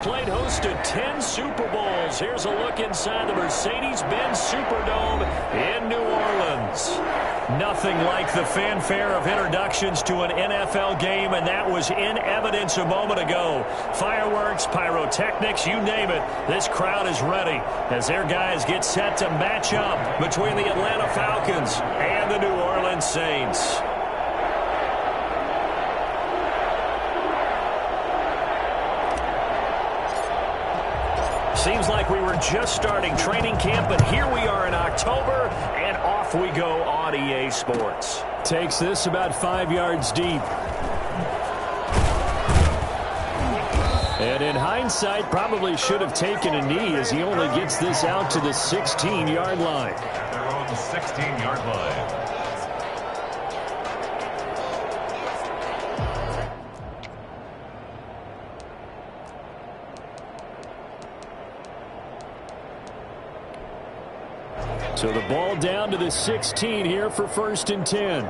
Played host to 10 Super Bowls. Here's a look inside the Mercedes-Benz Superdome in New Orleans. Nothing like the fanfare of introductions to an NFL game, and that was in evidence a moment ago. Fireworks, pyrotechnics, you name it. This crowd is ready as their guys get set to match up between the Atlanta Falcons and the New Orleans Saints. Seems like we were just starting training camp, but here we are in October, and off we go on EA Sports. Takes this about 5 yards deep. And in hindsight, probably should have taken a knee as he only gets this out to the 16-yard line. They're on the 16-yard line. So the ball down to the 16 here for 1st and 10.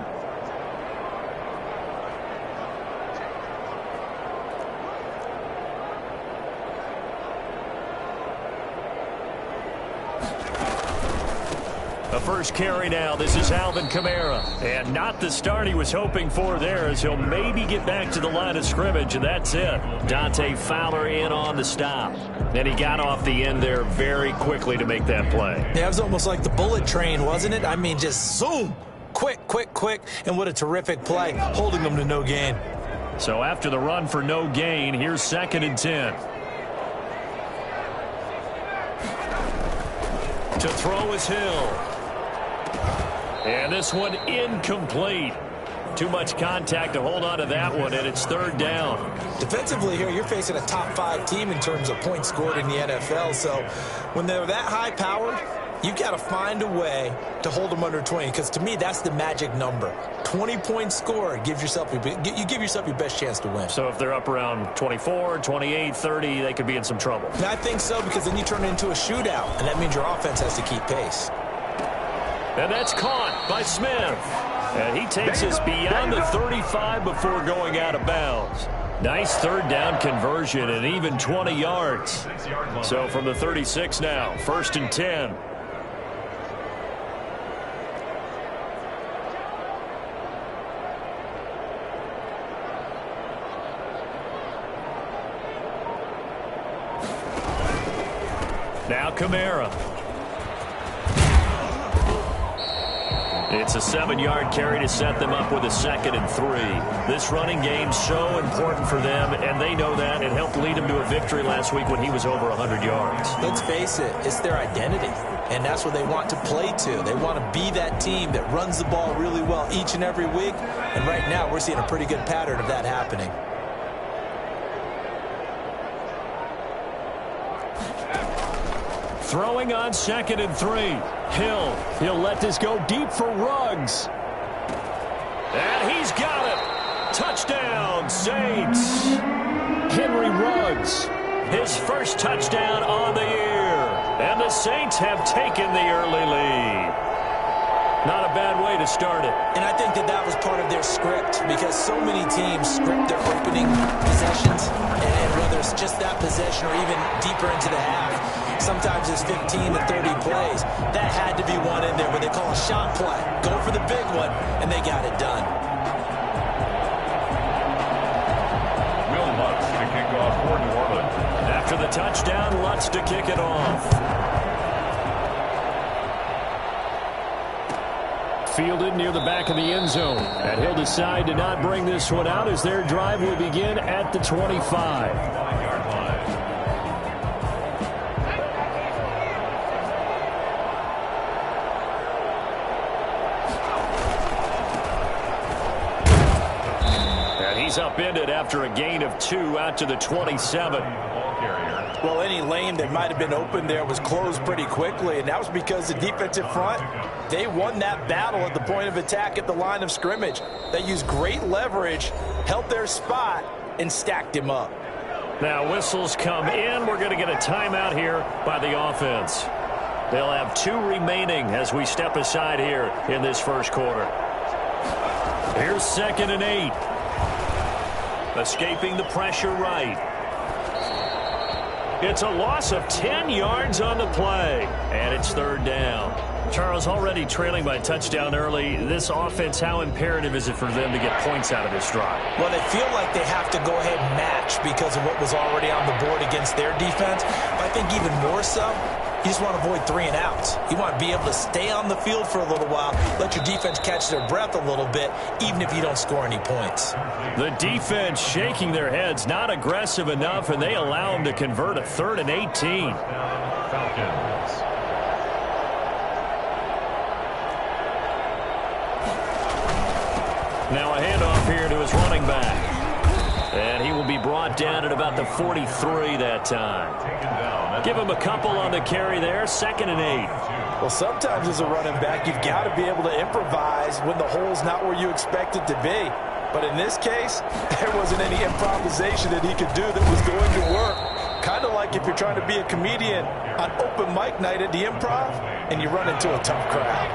A first carry now. This is Alvin Kamara. And not the start he was hoping for there, as he'll maybe get back to the line of scrimmage, and that's it. Dante Fowler in on the stop. And he got off the end there very quickly to make that play. Yeah, it was almost like the bullet train, wasn't it? I mean, just zoom. Quick, quick, quick. And what a terrific play, holding them to no gain. So after the run for no gain, here's 2nd and 10. To throw is Hill. And this one incomplete. Too much contact to hold on to that one, and it's 3rd down. Defensively here, you're facing a top-5 team in terms of points scored in the NFL. So when they're that high-powered, you've got to find a way to hold them under 20, because to me, that's the magic number. 20 points scored, you give yourself your best chance to win. So if they're up around 24, 28, 30, they could be in some trouble. And I think so, because then you turn it into a shootout, and that means your offense has to keep pace. And that's caught by Smith. And he takes us beyond the 35 before going out of bounds. Nice 3rd down conversion and even 20 yards. So from the 36 now, 1st and 10. Now Kamara. It's a 7-yard carry to set them up with a 2nd and 3. This running game's so important for them, and they know that. It helped lead them to a victory last week when he was over 100 yards. Let's face it, it's their identity, and that's what they want to play to. They want to be that team that runs the ball really well each and every week, and right now we're seeing a pretty good pattern of that happening. Throwing on 2nd and 3. Hill. He'll let this go deep for Ruggs. And he's got it. Touchdown, Saints. Henry Ruggs. His first touchdown on the year. And the Saints have taken the early lead. Not a bad way to start it. And I think that was part of their script, because so many teams script their opening possessions, and whether it's just that possession or even deeper into the half, sometimes it's 15 to 30 plays. That had to be one in there where they call a shot play. Go for the big one, and they got it done. Will Lutz to kick off for New Orleans. After the touchdown, Lutz to kick it off. Fielded near the back of the end zone. And he'll decide to not bring this one out as their drive will begin at the 25. 5-yard line. And he's upended after a gain of 2 out to the 27. Well, any lane that might have been open there was closed pretty quickly, and that was because the defensive front, they won that battle at the point of attack at the line of scrimmage. They used great leverage, held their spot, and stacked him up. Now whistles come in. We're going to get a timeout here by the offense. They'll have 2 remaining as we step aside here in this first quarter. Here's 2nd and 8. Escaping the pressure right. It's a loss of 10 yards on the play, and it's third down. Charles, already trailing by a touchdown early. This offense, how imperative is it for them to get points out of this drive? Well, they feel like they have to go ahead and match because of what was already on the board against their defense. But I think even more so, you just want to avoid 3 and outs. You want to be able to stay on the field for a little while, let your defense catch their breath a little bit, even if you don't score any points. The defense shaking their heads, not aggressive enough, and they allow them to convert a 3rd and 18. Falcons. Now a handoff here to his running back. And he will be brought down at about the 43 that time. Give him a couple on the carry there, 2nd and 8. Well, sometimes as a running back, you've got to be able to improvise when the hole's not where you expect it to be. But in this case, there wasn't any improvisation that he could do that was going to work. Kind of like if you're trying to be a comedian on open mic night at the Improv and you run into a tough crowd.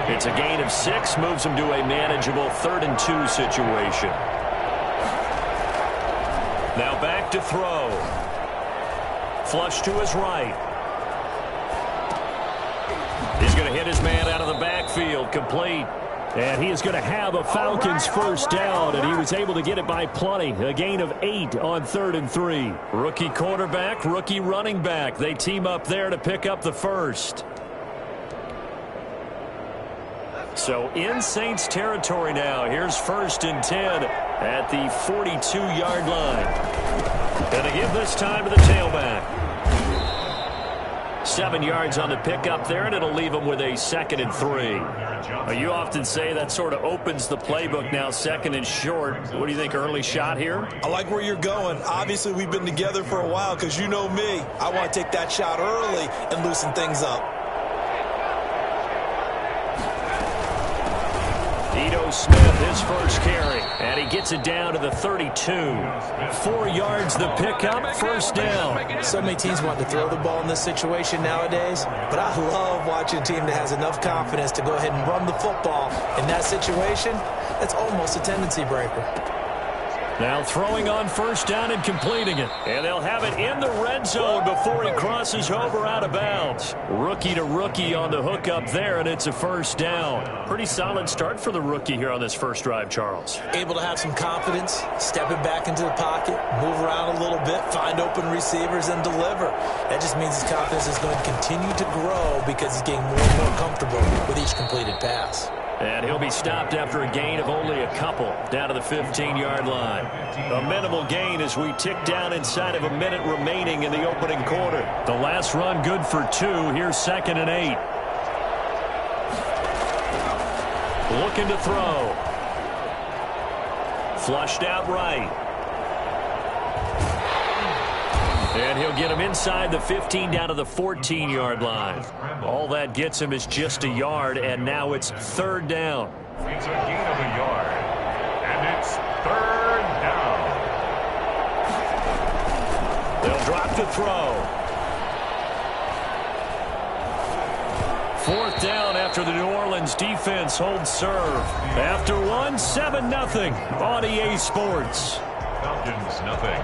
It's a gain of 6, moves him to a manageable 3rd and 2 situation. Now back to throw. Flush to his right. He's going to hit his man out of the backfield, complete. And he is going to have a Falcons first down, and he was able to get it by plenty. A gain of 8 on 3rd and 3. Rookie quarterback, rookie running back. They team up there to pick up the first. So in Saints territory now. Here's 1st and 10 at the 42-yard line. And they give this time to the tailback. 7 yards on the pickup there, and it'll leave him with a 2nd and 3. You often say that sort of opens the playbook now, 2nd and short. What do you think, early shot here? I like where you're going. Obviously, we've been together for a while because you know me. I want to take that shot early and loosen things up. Smith, his first carry, and he gets it down to the 32. 4 yards the pickup, first down. So many teams want to throw the ball in this situation nowadays, but I love watching a team that has enough confidence to go ahead and run the football. In that situation, that's almost a tendency breaker. Now throwing on first down and completing it. And they'll have it in the red zone before he crosses over out of bounds. Rookie to rookie on the hook up there, and it's a first down. Pretty solid start for the rookie here on this first drive, Charles. Able to have some confidence, stepping back into the pocket, move around a little bit, find open receivers, and deliver. That just means his confidence is going to continue to grow because he's getting more and more comfortable with each completed pass. And he'll be stopped after a gain of only a couple, down to the 15-yard line. A minimal gain as we tick down inside of a minute remaining in the opening quarter. The last run good for 2. Here's 2nd and 8. Looking to throw. Flushed out right. And he'll get him inside the 15 down to the 14-yard line. All that gets him is just a yard, and now it's 3rd down. It's a gain of a yard, and it's 3rd down. They'll drop to throw. 4th down after the New Orleans defense holds serve. After one, 7-0 on EA Sports. Falcons nothing.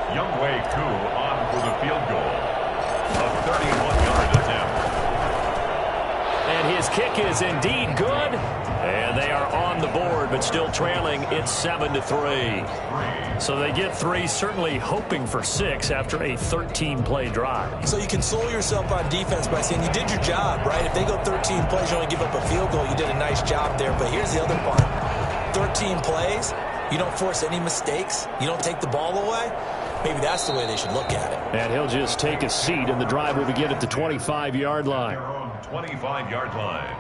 Younghoe Koo on for the field goal. A 31-yard attempt. And his kick is indeed good. And they are on the board, but still trailing. It's 7-3. So they get 3, certainly hoping for 6 after a 13-play drive. So you console yourself on defense by saying you did your job, right? If they go 13 plays, you only give up a field goal, you did a nice job there. But here's the other part. 13 plays, you don't force any mistakes, you don't take the ball away. Maybe that's the way they should look at it. And he'll just take a seat, and the drive will begin at the 25-yard line. 25-yard line.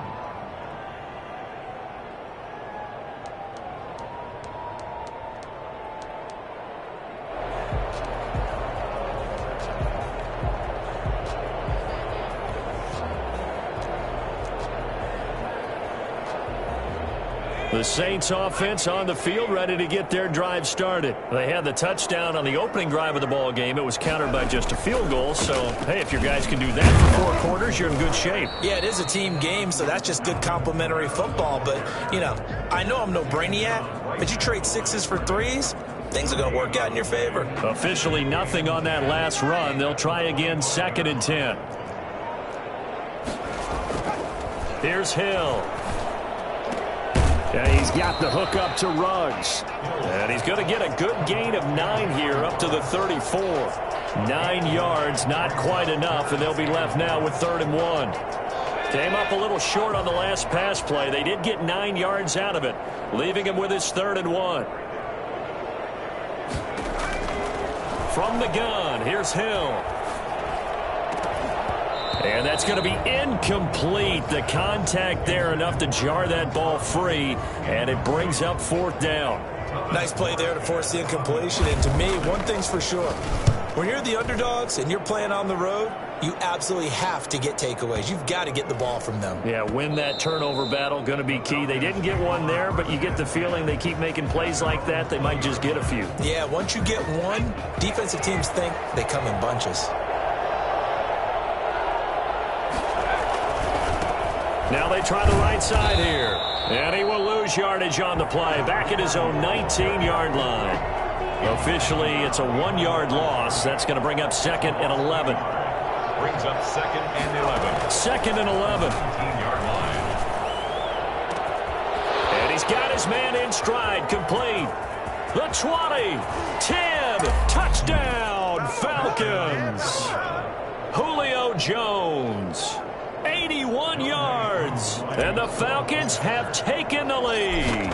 The Saints offense on the field, ready to get their drive started. They had the touchdown on the opening drive of the ball game. It was countered by just a field goal. So, hey, if your guys can do that for 4 quarters, you're in good shape. Yeah, it is a team game, so that's just good complimentary football. But, you know, I know I'm no brainiac, but you trade 6s for 3s, things are going to work out in your favor. Officially nothing on that last run. They'll try again, 2nd and 10. Here's Hill. And he's got the hook up to Ruggs. And he's going to get a good gain of 9 here up to the 34. 9 yards, not quite enough, and they'll be left now with 3rd and 1. Came up a little short on the last pass play. They did get 9 yards out of it, leaving him with his 3rd and 1. From the gun, here's Hill. And that's going to be incomplete. The contact there enough to jar that ball free, and it brings up 4th down. Nice play there to force the incompletion. And to me, one thing's for sure. When you're the underdogs and you're playing on the road, you absolutely have to get takeaways. You've got to get the ball from them. Yeah, win that turnover battle, going to be key. They didn't get one there, but you get the feeling they keep making plays like that, they might just get a few. Yeah, once you get one, defensive teams think they come in bunches. Now they try the right side here. And he will lose yardage on the play. Back at his own 19-yard line. Officially, it's a 1-yard loss. That's going to bring up 2nd and 11. Brings up 2nd and 11. 2nd and 11. 18-yard line. And he's got his man in stride. Complete. The 20. 10. Touchdown, Falcons. Julio Jones. 81 yards. And the Falcons have taken the lead.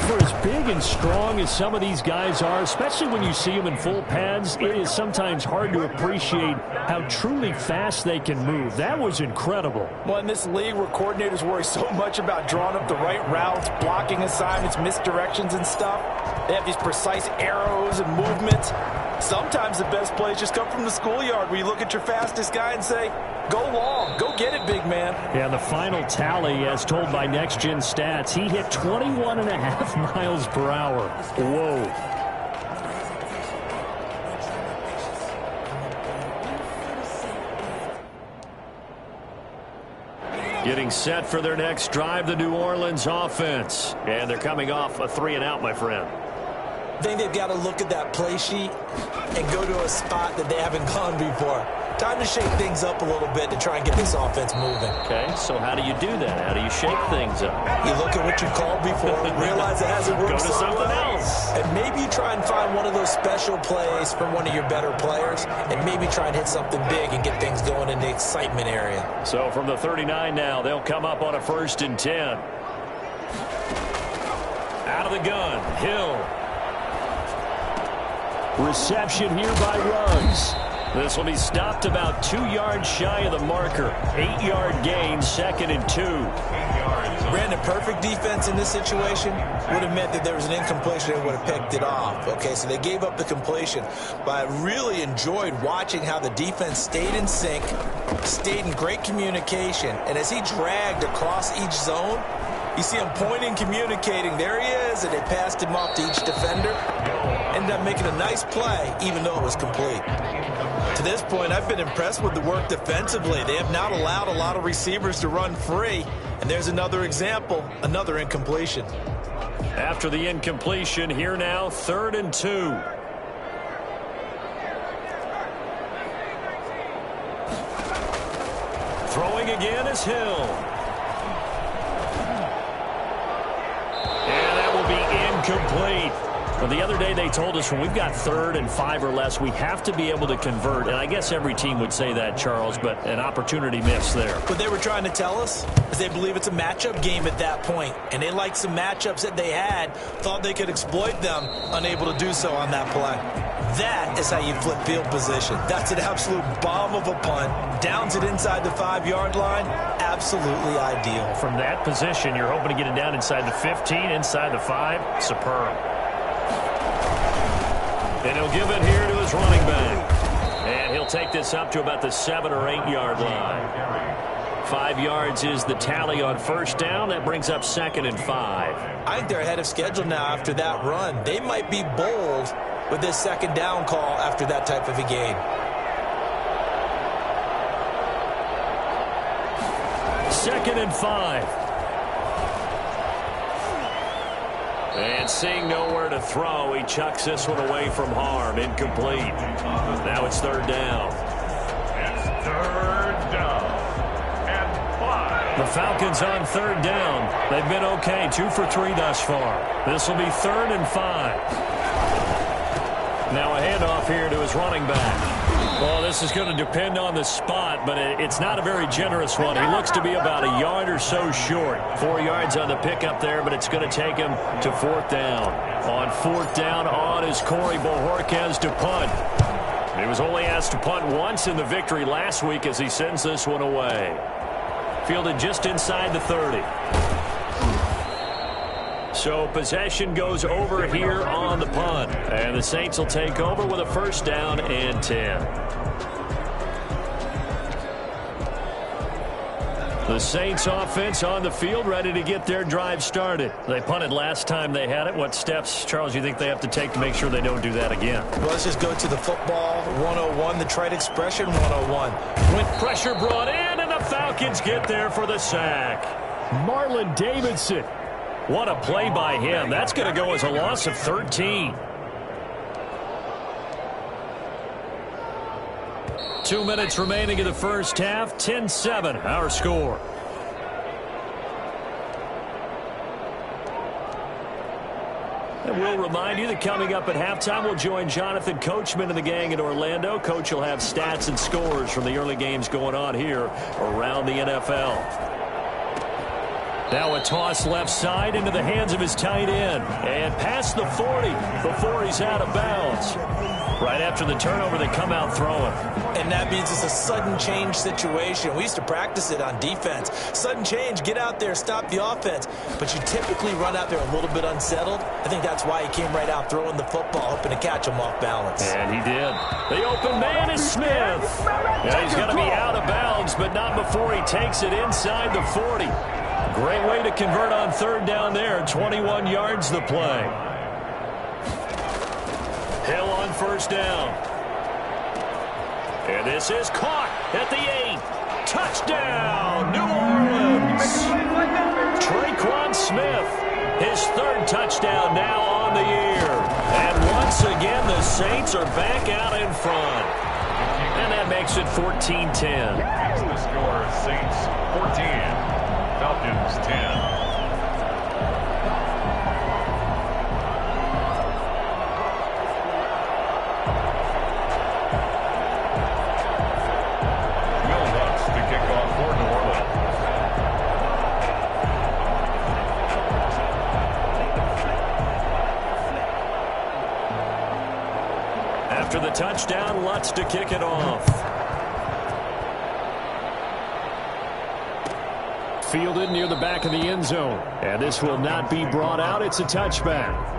For as big and strong as some of these guys are, especially when you see them in full pads, it is sometimes hard to appreciate how truly fast they can move. That was incredible. Well, in this league where coordinators worry so much about drawing up the right routes, blocking assignments, misdirections and stuff, they have these precise arrows and movements. Sometimes the best plays just come from the schoolyard where you look at your fastest guy and say, go long, go get it, big man. Yeah, the final tally, as told by Next Gen Stats, he hit 21.5 miles per hour. Whoa. Getting set for their next drive, the New Orleans offense. And they're coming off a 3-and-out, my friend. I think they've got to look at that play sheet and go to a spot that they haven't gone before. Time to shake things up a little bit to try and get this offense moving. Okay, so how do you do that? How do you shake things up? You look at what you called before, realize it hasn't worked Go to something else. And maybe you try and find one of those special plays from one of your better players, and maybe try and hit something big and get things going in the excitement area. So from the 39 now, they'll come up on a 1st and 10. Out of the gun, Hill. Reception here by Ruggs. This will be stopped about 2 yards shy of the marker. 8-yard gain, 2nd and 2. 8 yards. Brandon, perfect defense in this situation would have meant that there was an incompletion and would have picked it off. Okay, so they gave up the completion. But I really enjoyed watching how the defense stayed in sync, stayed in great communication. And as he dragged across each zone, you see him pointing, communicating. There he is, and they passed him off to each defender. Ended up making a nice play, even though it was complete. To this point, I've been impressed with the work defensively. They have not allowed a lot of receivers to run free. And there's another example, another incompletion. After the incompletion, here now, 3rd and 2. Throwing again is Hill. And that will be incomplete. Well, the other day they told us when we've got 3rd and 5 or less, we have to be able to convert. And I guess every team would say that, Charles, but an opportunity missed there. What they were trying to tell us is they believe it's a matchup game at that point. And they liked some matchups that they had, thought they could exploit them, unable to do so on that play. That is how you flip field position. That's an absolute bomb of a punt. Downs it inside the 5-yard line. Absolutely ideal. From that position, you're hoping to get it down inside the 15, inside the 5. Superb. And he'll give it here to his running back. And he'll take this up to about the 7 or 8 yard line. 5 yards is the tally on 1st down. That brings up 2nd and 5. I think they're ahead of schedule now after that run. They might be bold with this 2nd down call after that type of a game. 2nd and 5. And seeing nowhere to throw, he chucks this one away from harm. Incomplete. Now it's third down. It's third down and 5. The Falcons on third down. They've been okay, 2 for 3 thus far. This will be 3rd and 5. Now a handoff here to his running back. Well, this is going to depend on the spot, but it's not a very generous one. He looks to be about a yard or so short. 4 yards on the pickup there, but it's going to take him to 4th down. On 4th down on is Corey Bojorquez to punt. He was only asked to punt once in the victory last week as he sends this one away. Fielded just inside the 30. So possession goes over here on the punt. And the Saints will take over with a 1st down and 10. The Saints offense on the field ready to get their drive started. They punted last time they had it. What steps, Charles, you think they have to take to make sure they don't do that again? Well, let's just go to the football 101, the trade expression 101. With pressure brought in, and the Falcons get there for the sack. Marlon Davidson. What a play by him. That's going to go as a loss of 13. 2 minutes remaining in the first half. 10-7, our score. And we'll remind you that coming up at halftime, we'll join Jonathan Coachman and the gang in Orlando. Coach will have stats and scores from the early games going on here around the NFL. Now a toss left side into the hands of his tight end. And past the 40 before he's out of bounds. Right after the turnover, they come out throwing. And that means it's a sudden change situation. We used to practice it on defense. Sudden change, get out there, stop the offense. But you typically run out there a little bit unsettled. I think that's why he came right out throwing the football, hoping to catch him off balance. And he did. The open man is Smith. And he's going to be out of bounds, but not before he takes it inside the 40. Great way to convert on 3rd down there. 21 yards the play. Hill on 1st down. And this is caught at the 8. Touchdown, New Orleans. Traquan Smith, his 3rd touchdown now on the year. And once again, the Saints are back out in front. And that makes it 14-10. The score, Saints 14. Falcons 10. After the touchdown, Lutz to kick it off. Fielded near the back of the end zone. And this will not be brought out. It's a touchback.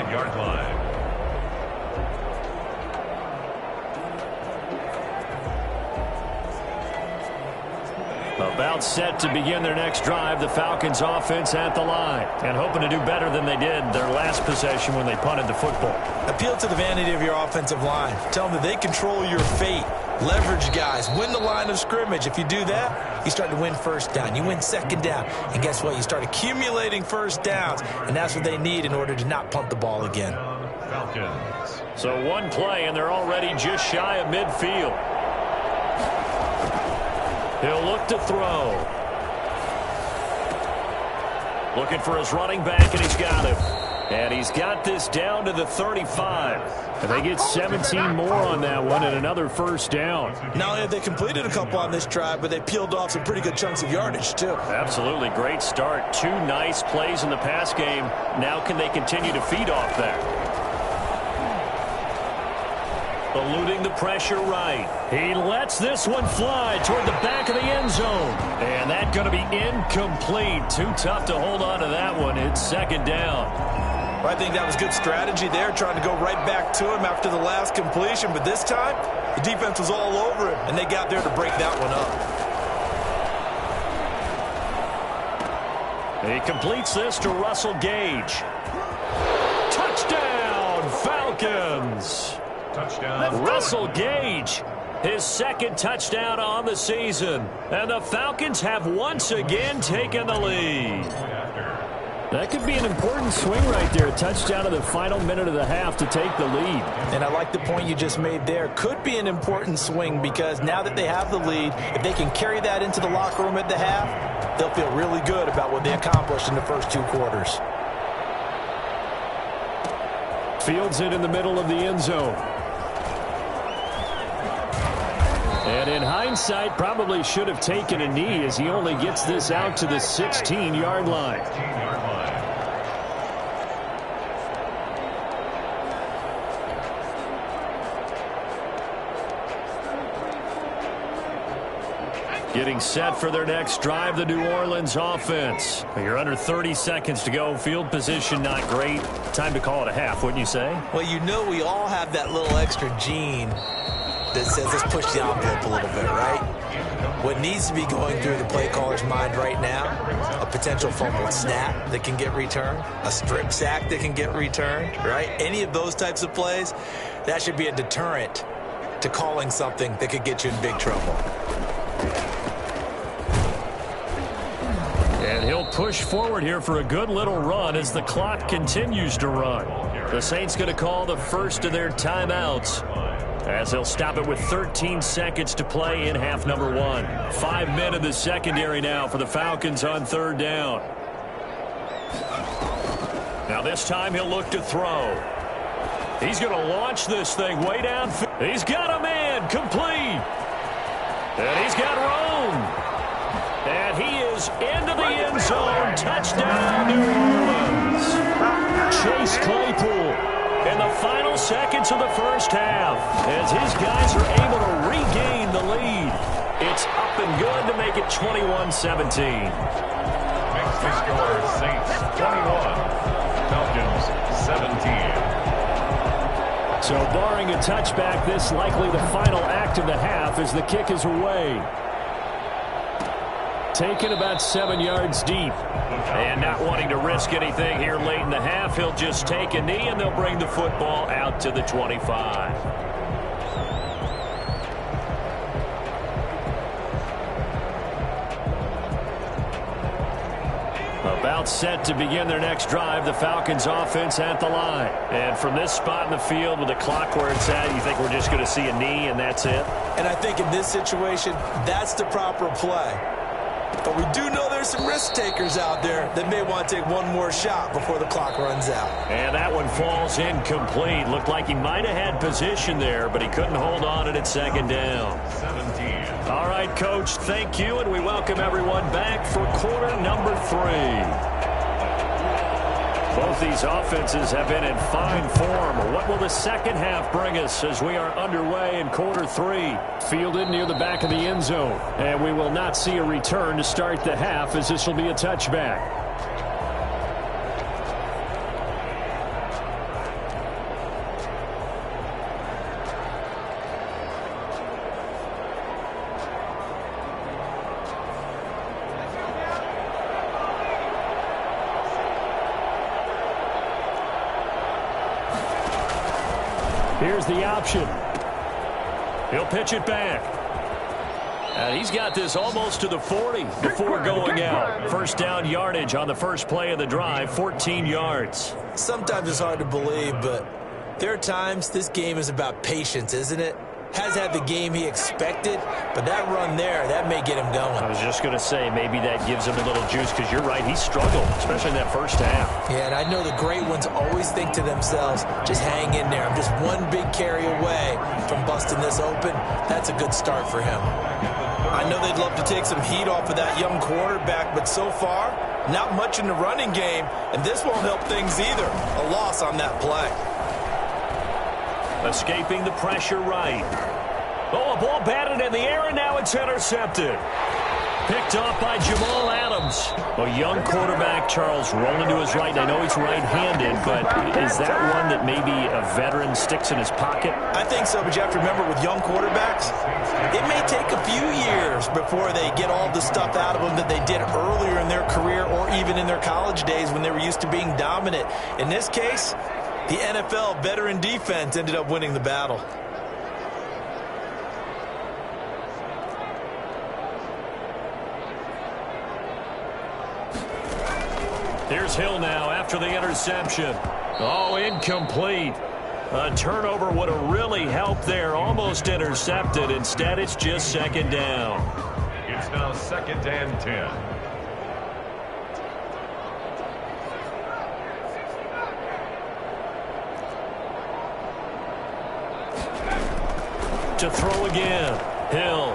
35-yard line. About set to begin their next drive, the Falcons offense at the line, and hoping to do better than they did their last possession when they punted the football. Appeal to the vanity of your offensive line. Tell them that they control your fate. Leverage guys. Win the line of scrimmage. If you do that, you start to win first down. You win second down. And guess what? You start accumulating first downs, and that's what they need in order to not punt the ball again. Falcons. So one play, and they're already just shy of midfield. He'll look to throw. Looking for his running back, and he's got him. And he's got this down to the 35. And they get 17 more on that one and another first down. Not only have they completed a couple on this drive, but they peeled off some pretty good chunks of yardage, too. Absolutely. Great start. 2 nice plays in the pass game. Now can they continue to feed off that? Eluding the pressure right. He lets this one fly toward the back of the end zone. And that's going to be incomplete. Too tough to hold on to that one. It's second down. Well, I think that was good strategy there, trying to go right back to him after the last completion. But this time, the defense was all over him, and they got there to break that one up. He completes this to Russell Gage. Touchdown, Falcons! Touchdown. Russell Gage, his second touchdown on the season. And the Falcons have once again taken the lead. That could be an important swing right there. A touchdown in the final minute of the half to take the lead. And I like the point you just made there. Could be an important swing because now that they have the lead, if they can carry that into the locker room at the half, they'll feel really good about what they accomplished in the first 2 quarters. Fields it in the middle of the end zone. And in hindsight, probably should have taken a knee as he only gets this out to the 16-yard line. Getting set for their next drive, the New Orleans offense. You're under 30 seconds to go. Field position not great. Time to call it a half, wouldn't you say? Well, you know we all have that little extra gene that says let's push the envelope a little bit, right? What needs to be going through the play caller's mind right now, a potential fumbled snap that can get returned, a strip sack that can get returned, right? Any of those types of plays, that should be a deterrent to calling something that could get you in big trouble. And he'll push forward here for a good little run as the clock continues to run. The Saints going to call the first of their timeouts, as they'll stop it with 13 seconds to play in half number 1. 5 men in the secondary now for the Falcons on third down. Now this time he'll look to throw. He's going to launch this thing way down. He's got a man complete. And he's got room. And he is into the end zone. Touchdown, New Orleans. Chase Claypool in the final seconds of the first half, as his guys are able to regain the lead. It's up and good to make it 21-17. Makes the score Saints 21, Falcons 17. So barring a touchback, this likely the final act of the half as the kick is away. Taken about 7 yards deep. And not wanting to risk anything here late in the half, he'll just take a knee and they'll bring the football out to the 25. About set to begin their next drive, the Falcons offense at the line. And from this spot in the field with the clock where it's at, you think we're just going to see a knee and that's it? And I think in this situation, that's the proper play. But we do know there's some risk takers out there that may want to take one more shot before the clock runs out. And that one falls incomplete. Looked like he might have had position there, but he couldn't hold on it at second down. 17. All right, Coach, thank you, and we welcome everyone back for quarter number 3. Both these offenses have been in fine form. What will the second half bring us as we are underway in quarter 3? Fielded near the back of the end zone. And we will not see a return to start the half, as this will be a touchback. Here's the option. He'll pitch it back. And he's got this almost to the 40 before going out. First down yardage on the first play of the drive, 14 yards. Sometimes it's hard to believe, but there are times this game is about patience, isn't it? Has had the game he expected, but that run there, that may get him going. I was just going to say, maybe that gives him a little juice, because you're right, he struggled, especially in that first half. Yeah, and I know the great ones always think to themselves, just hang in there. I'm just one big carry away from busting this open. That's a good start for him. I know they'd love to take some heat off of that young quarterback, but so far, not much in the running game, and this won't help things either. A loss on that play. Escaping the pressure right. Oh, a ball batted in the air, and now it's intercepted. Picked off by Jamal Adams. A young quarterback, Charles, rolling to his right. I know he's right-handed, but is that one that maybe a veteran sticks in his pocket? I think so, but you have to remember with young quarterbacks, it may take a few years before they get all the stuff out of them that they did earlier in their career or even in their college days when they were used to being dominant. In this case, the NFL veteran defense ended up winning the battle. Here's Hill now after the interception. Oh, incomplete. A turnover would have really helped there. Almost intercepted. Instead, it's just second down. It's now 2nd and 10. To throw again. Hill.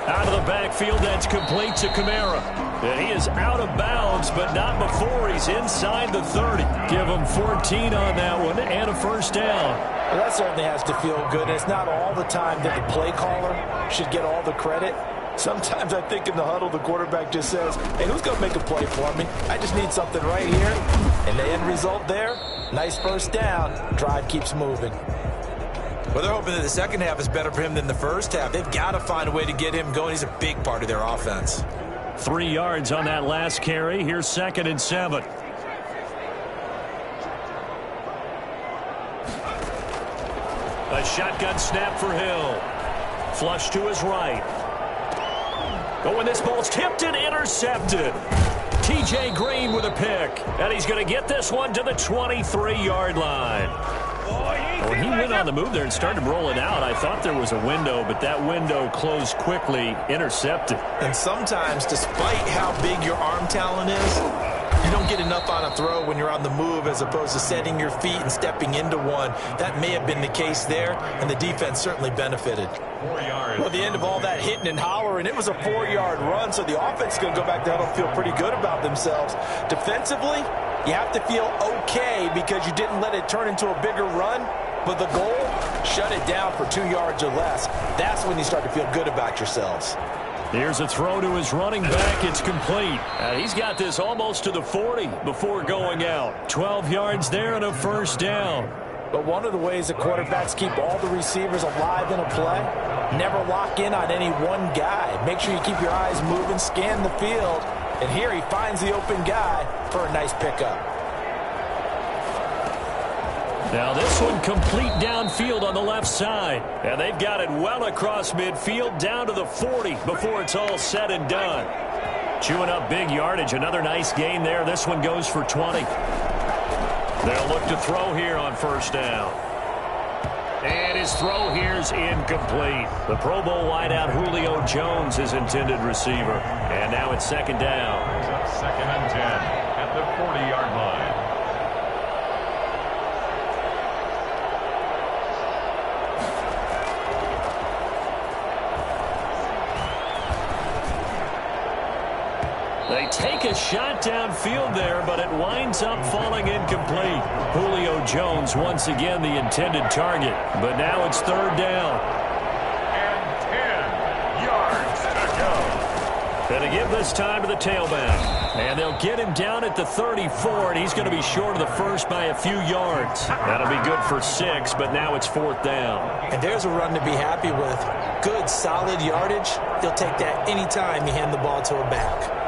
Out of the backfield, that's complete to Kamara. And he is out of bounds, but not before he's inside the 30. Give him 14 on that one and a first down. Well, that certainly has to feel good. It's not all the time that the play caller should get all the credit. Sometimes I think in the huddle, the quarterback just says, hey, who's going to make a play for me? I just need something right here. And the end result there, nice first down. Drive keeps moving. Well, they're hoping that the second half is better for him than the first half. They've got to find a way to get him going. He's a big part of their offense. 3 yards on that last carry. Here's 2nd and 7. A shotgun snap for Hill. Flush to his right. Oh, and this ball's tipped and intercepted. T.J. Green with a pick. And he's going to get this one to the 23-yard line. When he went on the move there and started rolling out, I thought there was a window, but that window closed quickly, intercepted. And sometimes, despite how big your arm talent is, you don't get enough on a throw when you're on the move as opposed to setting your feet and stepping into one. That may have been the case there, and the defense certainly benefited. 4 yards. Well, the end of all that hitting and hollering, it was a 4-yard run, so the offense is going to go back down and feel pretty good about themselves. Defensively, you have to feel okay because you didn't let it turn into a bigger run. But the goal, shut it down for 2 yards or less. That's when you start to feel good about yourselves. Here's a throw to his running back. It's complete. He's got this almost to the 40 before going out. 12 yards there and a first down. But one of the ways that quarterbacks keep all the receivers alive in a play, never lock in on any one guy. Make sure you keep your eyes moving, scan the field. And here he finds the open guy for a nice pickup. Now this one complete downfield on the left side. And they've got it well across midfield down to the 40 before it's all said and done. Chewing up big yardage. Another nice gain there. This one goes for 20. They'll look to throw here on first down. And his throw here's incomplete. The Pro Bowl wideout Julio Jones is intended receiver. And now it's second down. 2nd and 10 at the 40-yard line. They take a shot downfield there, but it winds up falling incomplete. Julio Jones once again the intended target, but now it's third down. And 10 yards to go. And to give this time to the tailback. And they'll get him down at the 34, and he's going to be short of the first by a few yards. That'll be good for 6, but now it's fourth down. And there's a run to be happy with. Good, solid yardage. He'll take that anytime you hand the ball to a back.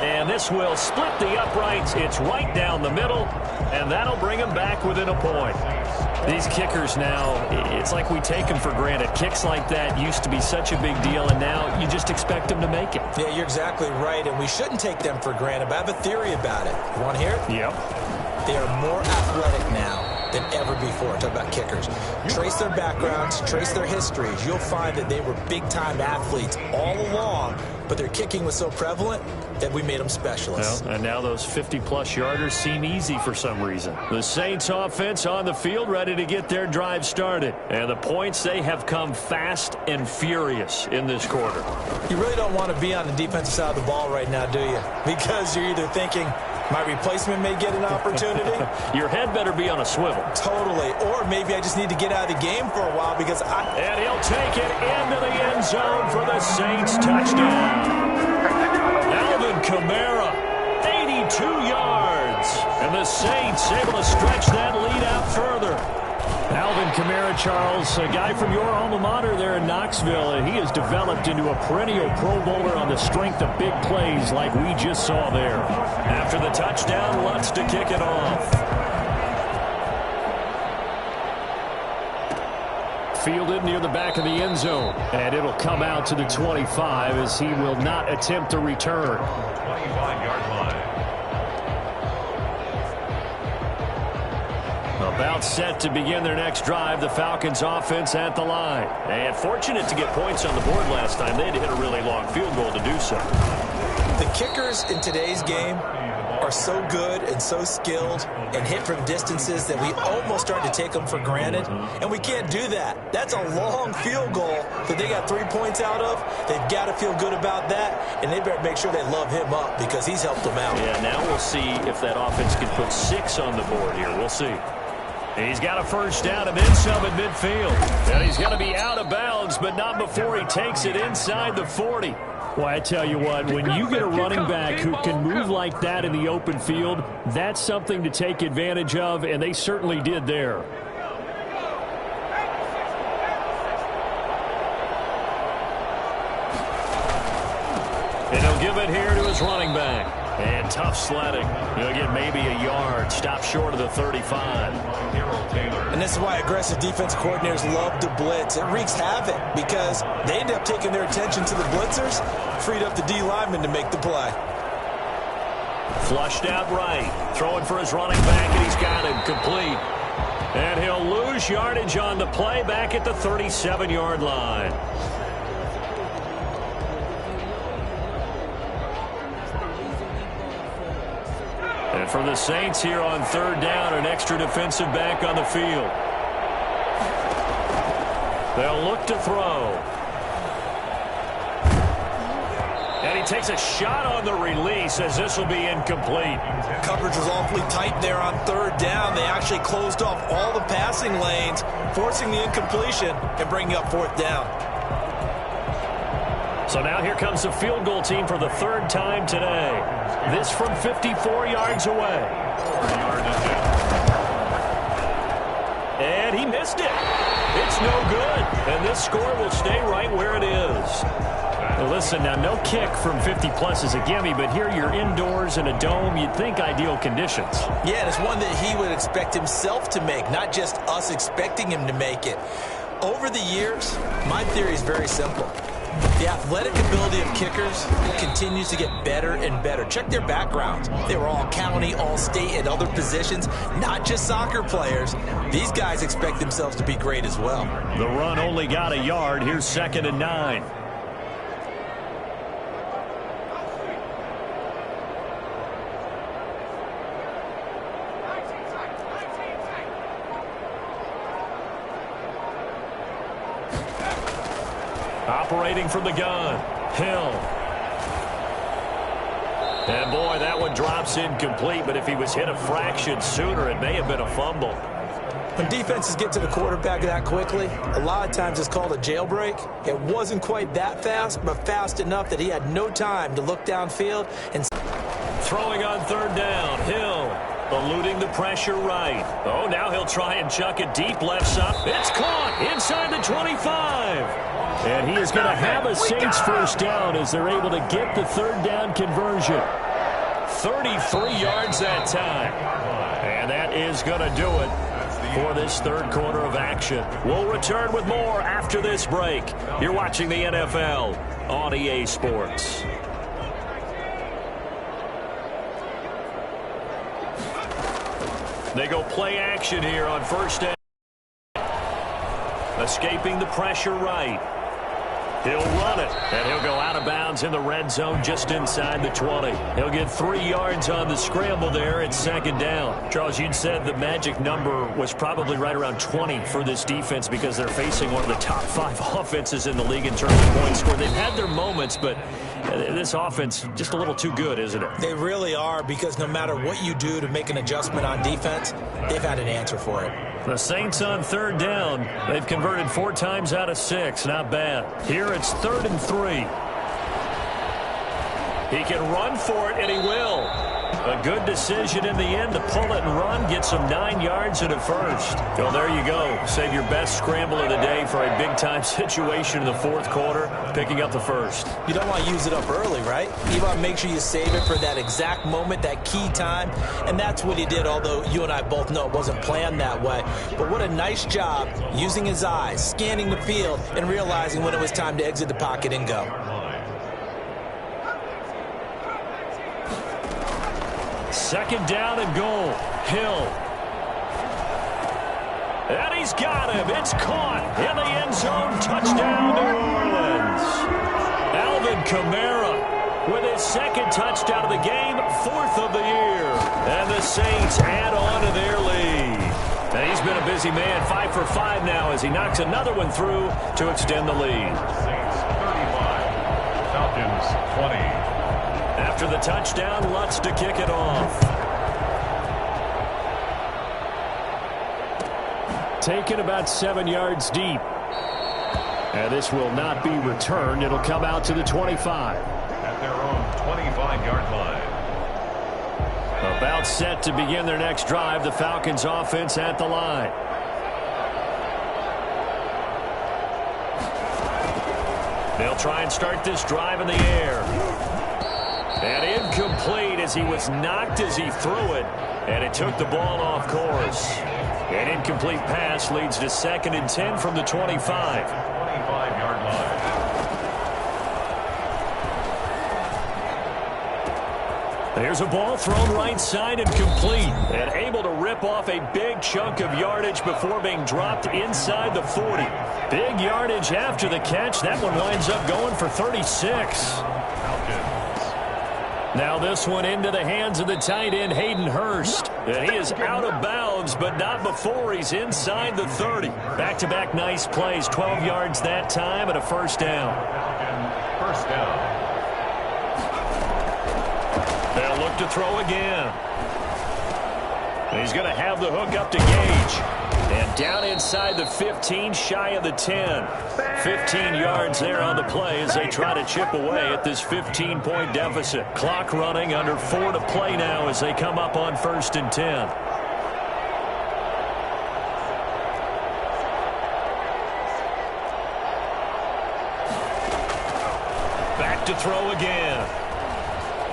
And this will split the uprights. It's right down the middle, and that'll bring them back within a point. These kickers now, it's like we take them for granted. Kicks like that used to be such a big deal, and now you just expect them to make it. Yeah, you're exactly right, and we shouldn't take them for granted, but I have a theory about it. You want to hear it? Yep. They are more athletic now than ever before. Talk about kickers. Trace their backgrounds, trace their histories. You'll find that they were big-time athletes all along, but their kicking was so prevalent that we made them specialists. Well, and now those 50-plus yarders seem easy for some reason. The Saints offense on the field ready to get their drive started. And the points, they have come fast and furious in this quarter. You really don't want to be on the defensive side of the ball right now, do you? Because you're either thinking, my replacement may get an opportunity. Your head better be on a swivel. Totally. Or maybe I just need to get out of the game for a while because And he'll take it into the end zone for the Saints touchdown. Alvin Kamara, 82 yards. And the Saints able to stretch that lead out further. Alvin Kamara, Charles, a guy from your alma mater there in Knoxville, and he has developed into a perennial Pro Bowler on the strength of big plays like we just saw there. After the touchdown, Lutz to kick it off. Fielded near the back of the end zone, and it'll come out to the 25 as he will not attempt a return. 25-yard line. About set to begin their next drive, the Falcons offense at the line. And fortunate to get points on the board last time. They had to hit a really long field goal to do so. The kickers in today's game are so good and so skilled and hit from distances that we almost start to take them for granted. And we can't do that. That's a long field goal that they got 3 points out of. They've got to feel good about that, and they better make sure they love him up because he's helped them out. Yeah, now we'll see if that offense can put 6 on the board here. We'll see. He's got a first down and then some at midfield. And he's going to be out of bounds, but not before he takes it inside the 40. Well, I tell you what, when you get a running back who can move like that in the open field, that's something to take advantage of, and they certainly did there. And he'll give it here to his running back. And tough sledding. He'll get maybe a yard. Stop short of the 35. And this is why aggressive defense coordinators love to blitz. It wreaks havoc because they end up taking their attention to the blitzers, freed up the D lineman to make the play. Flushed out right. Throwing for his running back, and he's got him complete. And he'll lose yardage on the play back at the 37-yard line. And for the Saints here on third down, an extra defensive back on the field. They'll look to throw. And he takes a shot on the release as this will be incomplete. Coverage was awfully tight there on third down. They actually closed off all the passing lanes, forcing the incompletion and bringing up fourth down. So now here comes the field goal team for the third time today. This from 54 yards away. And he missed it. It's no good. And this score will stay right where it is. Well, listen, now no kick from 50-plus is a gimme, but here you're indoors in a dome. You'd think ideal conditions. Yeah, and it's one that he would expect himself to make, not just us expecting him to make it. Over the years, my theory is very simple. The athletic ability of kickers continues to get better and better. Check their backgrounds. They were all county, all state, at other positions, not just soccer players. These guys expect themselves to be great as well. The run only got a yard. Here's 2nd and 9. Operating from the gun, Hill. And boy, that one drops incomplete, but if he was hit a fraction sooner, it may have been a fumble. When defenses get to the quarterback that quickly, a lot of times it's called a jailbreak. It wasn't quite that fast, but fast enough that he had no time to look downfield. And throwing on third down, Hill eluding the pressure right. Oh, now he'll try and chuck it deep left side. It's caught inside the 25. And he is going to have a Saints first down as they're able to get the third down conversion. 33 yards that time. And that is going to do it for this third quarter of action. We'll return with more after this break. You're watching the NFL on EA Sports. They go play action here on first down. Escaping the pressure right. He'll run it, and he'll go out of bounds in the red zone just inside the 20. He'll get 3 yards on the scramble there at second down. Charles, you'd said the magic number was probably right around 20 for this defense because they're facing one of the top 5 offenses in the league in terms of points scored. They've had their moments, but this offense just a little too good, isn't it? They really are, because no matter what you do to make an adjustment on defense, they've had an answer for it. The Saints on third down. They've converted 4 times out of 6. Not bad. Here it's 3rd and 3. He can run for it, and he will. A good decision in the end to pull it and run. Gets him 9 yards and a first. Well, there you go. Save your best scramble of the day for a big-time situation in the fourth quarter, picking up the first. You don't want to use it up early, right? You want to make sure you save it for that exact moment, that key time. And that's what he did, although you and I both know it wasn't planned that way. But what a nice job using his eyes, scanning the field, and realizing when it was time to exit the pocket and go. Second down and goal. Hill. And he's got him. It's caught in the end zone. Touchdown, New Orleans. Alvin Kamara with his second touchdown of the game, 4th of the year. And the Saints add on to their lead. And he's been a busy man, 5 for 5 now as he knocks another one through to extend the lead. Saints 35, Falcons 20. After the touchdown, Lutz to kick it off. Taken about 7 yards deep. And this will not be returned. It'll come out to the 25. At their own 25-yard line. About set to begin their next drive. The Falcons offense at the line. They'll try and start this drive in the air. And incomplete as he was knocked as he threw it. And it took the ball off course. An incomplete pass leads to 2nd and 10 from the 25. 25-yard line. There's a ball thrown right side and complete. And able to rip off a big chunk of yardage before being dropped inside the 40. Big yardage after the catch. That one winds up going for 36. Now this one into the hands of the tight end, Hayden Hurst. And he is out of bounds, but not before he's inside the 30. Back-to-back nice plays, 12 yards that time and a first down. First down. They'll look to throw again. And he's going to have the hook up to Gage. And down inside the 15, shy of the 10. 15 yards there on the play as they try to chip away at this 15-point deficit. Clock running, under 4 to play now as they come up on 1st and 10. Back to throw again.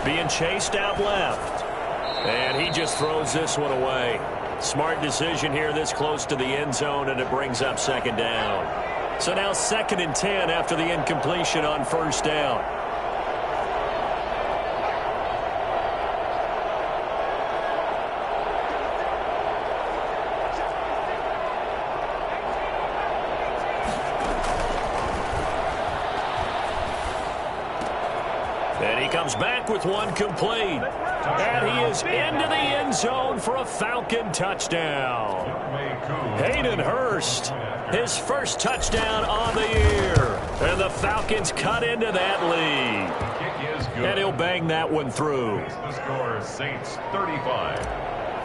Being chased out left. And he just throws this one away. Smart decision here this close to the end zone, and it brings up 2nd down. So now 2nd and 10 after the incompletion on 1st down. And he comes back with one complete. And he is into the end zone for a Falcon touchdown. Hayden Hurst, his first touchdown on the year. And the Falcons cut into that lead. And he'll bang that one through. The score, Saints 35,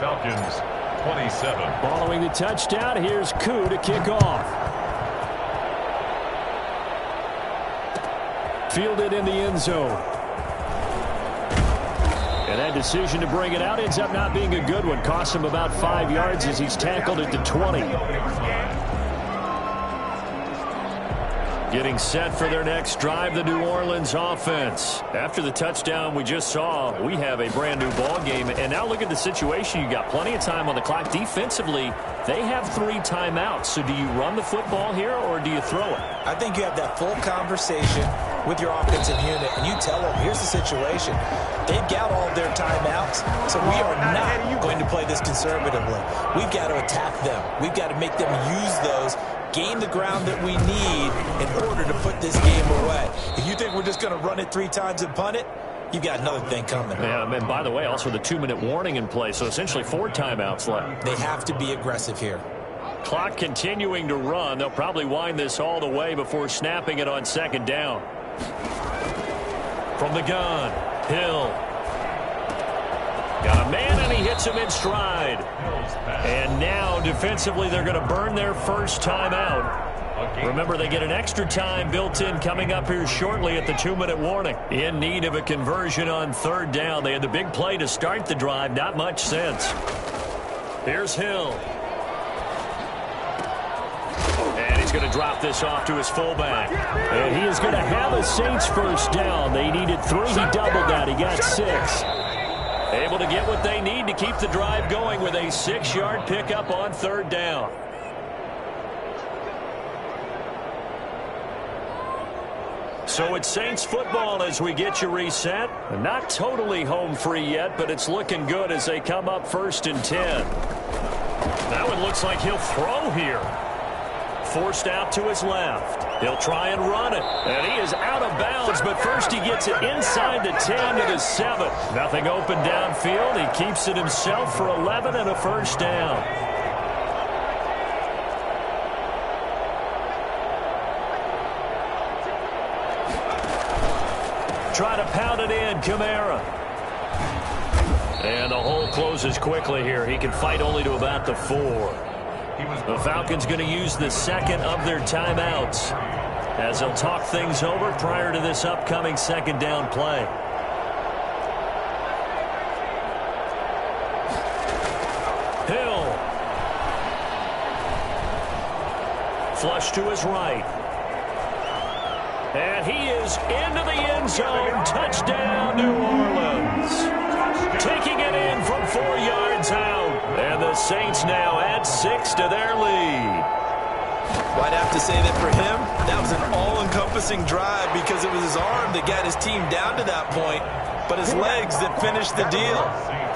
Falcons 27. Following the touchdown, here's Koo to kick off. Fielded in the end zone. And that decision to bring it out ends up not being a good one. Costs him about 5 yards as he's tackled at the 20. Getting set for their next drive, the New Orleans offense. After the touchdown we just saw, we have a brand new ball game. And now look at the situation. You got plenty of time on the clock. Defensively, they have 3 timeouts. So do you run the football here or do you throw it? I think you have that full conversation with your offensive unit, and you tell them, here's the situation. They've got all of their timeouts, so we are not going to play this conservatively. We've got to attack them. We've got to make them use those, gain the ground that we need in order to put this game away. If you think we're just going to run it 3 times and punt it, you've got another thing coming. Yeah, and by the way, also the 2-minute warning in play, so essentially 4 timeouts left. They have to be aggressive here. Clock continuing to run. They'll probably wind this all the way before snapping it on 2nd down. From the gun, Hill. Got a man, and he hits him in stride. And now, defensively, they're going to burn their first timeout. Remember, they get an extra time built in coming up here shortly at the 2-minute warning. In need of a conversion on 3rd down. They had the big play to start the drive. Not much sense. Here's Hill. And he's going to drop this off to his fullback. And he is going to have a Saints first down. They needed 3. He doubled that. He got 6. Able to get what they need to keep the drive going with a 6-yard pickup on 3rd down. So it's Saints football as we get you reset. Not totally home free yet, but it's looking good as they come up 1st and 10. That one looks like he'll throw here. Forced out to his left. He'll try and run it. And he is out of bounds, but first he gets it inside the 10 to the 7. Nothing open downfield. He keeps it himself for 11 and a first down. Try to pound it in, Kamara. And the hole closes quickly here. He can fight only to about the 4. The Falcons going to use the 2nd of their timeouts as they'll talk things over prior to this upcoming 2nd down play. Hill. Flush to his right. And he is into the end zone. Touchdown, New Orleans. Taking it in from 4 yards out. And the Saints now add 6 to their lead. Well, I'd have to say that for him, that was an all-encompassing drive because it was his arm that got his team down to that point, but his legs that finished the deal.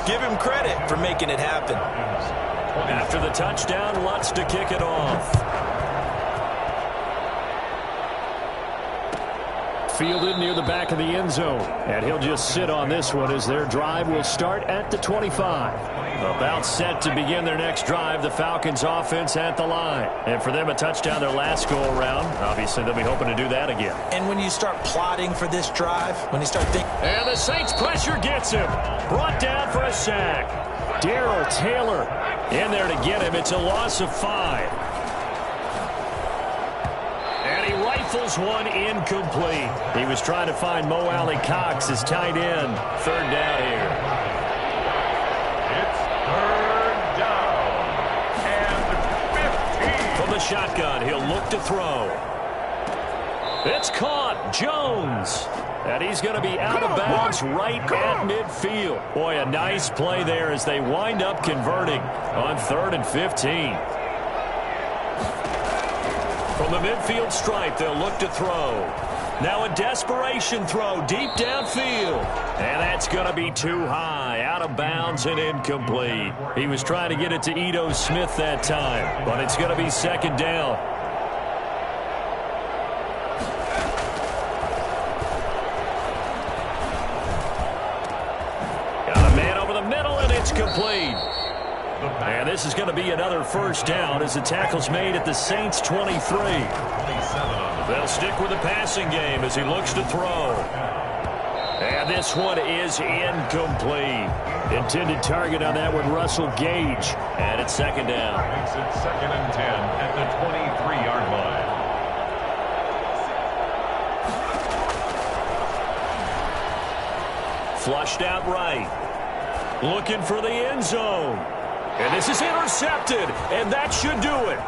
Give him credit for making it happen. After the touchdown, Lutz to kick it off. Fielded near the back of the end zone. And he'll just sit on this one as their drive will start at the 25. About set to begin their next drive, the Falcons offense at the line. And for them, a touchdown their last go-around. Obviously, they'll be hoping to do that again. And when you start plotting for this drive, when you start thinking... And the Saints pressure gets him. Brought down for a sack. Darrell Taylor in there to get him. It's a loss of 5. Rifles one incomplete. He was trying to find Mo Alley Cox, his tight end. 3rd down here. It's 3rd down and 15. From the shotgun, he'll look to throw. It's caught. Jones. And he's going to be out of bounds right at midfield. Boy, a nice play there as they wind up converting on 3rd and 15. From the midfield stripe, they'll look to throw. Now a desperation throw deep downfield. And that's going to be too high. Out of bounds and incomplete. He was trying to get it to Ito Smith that time. But it's going to be 2nd down. Got a man over the middle, and it's complete. And this is going to be another first down as the tackle's made at the Saints' 23. They'll stick with the passing game as he looks to throw. And this one is incomplete. Intended target on that one, Russell Gage. And it's 2nd down. Makes it 2nd and 10 at the 23-yard line. Flushed out right. Looking for the end zone. And this is intercepted, and that should do it.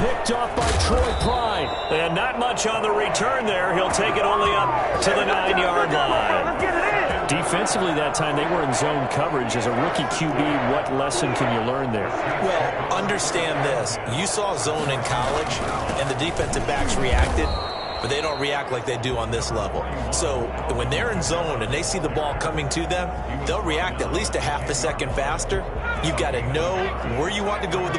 picked off by Troy Pride. And not much on the return there. He'll take it only up to the 9-yard line. Defensively that time, they were in zone coverage. As a rookie QB, what lesson can you learn there? Well, understand this. You saw zone in college, and the defensive backs reacted, but they don't react like they do on this level. So when they're in zone and they see the ball coming to them, they'll react at least a half a second faster. You've got to know where you want to go with the ball.